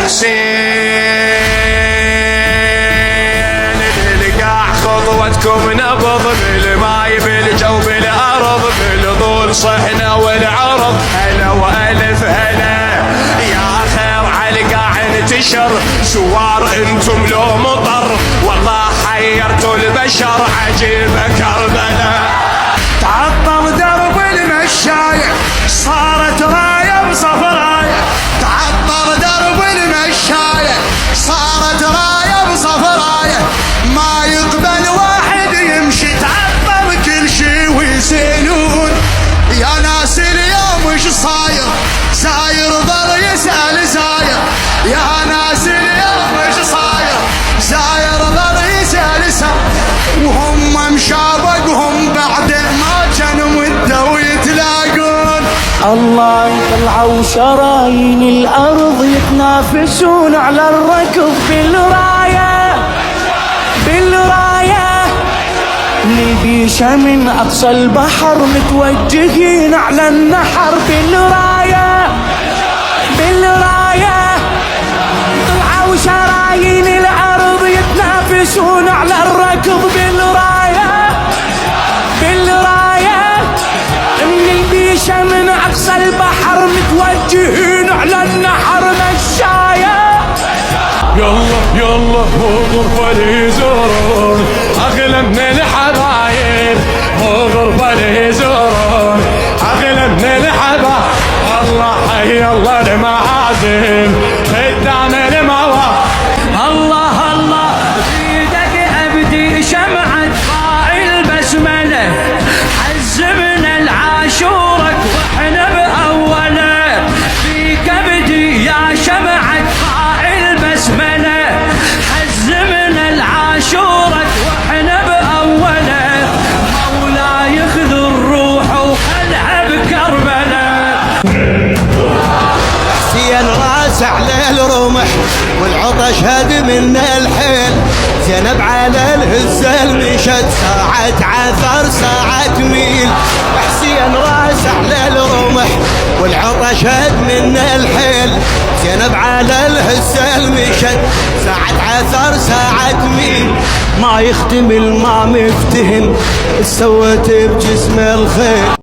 حسين نلقى خطوتكم نبض بالماي بالجو بالارض بالظل صحنا والعرض هلا والف هلا يا خير علقة انتشر سوار انتم لو مطر والله حيرتوا البشر عجيبة كربلاء تعطر درب المشاية صارت راية بصفراية تعطر درب المشاية صارت راية بصفراية ما يقبل واحد يمشي تعطر كل شي ويسألون يا ناس اليوم وش صاير زاير ظل يسأل زاير يا ناس اليوم وش صاير زاير ظل يسأل وهم مشابقهم بعد ما كانوا مدوا يتلاقون الله طلعوا شرايين الأرض يتنافسون على الركض بالراية لبيشة من أقصى البحر متوجهين على النحر بالراية طلعوا شرايين الأرض يتنافسون على الركض بالراية من البيشة من أقصى البحر متوجهين على النحر مشاية يلا مو غرفة ليزورون أغلى من الحبايب مو غرفة ليزورون أغلى من الحبايب الله حي الله المعازم قدام المواقف الله بيدك أبدي شمعة قائل بسملة حزمنا العاشورك وإحنا بأوله في كبدي يا شمعة قائل بسملة حزمنا العاشورك وإحنا بأوله مولاي خذ الروح وخلها بكربلاء حسين راس على الرمح والعطش هد من الحيل زينب على الهزة المشت ساعة عثر ساعة ميل حسين راس على الرمح والعطش هد من الحيل زينب على الهزة المشت ساعة عثر ساعة ميل ما يختم ما مفتهم سوت بجسم الخيل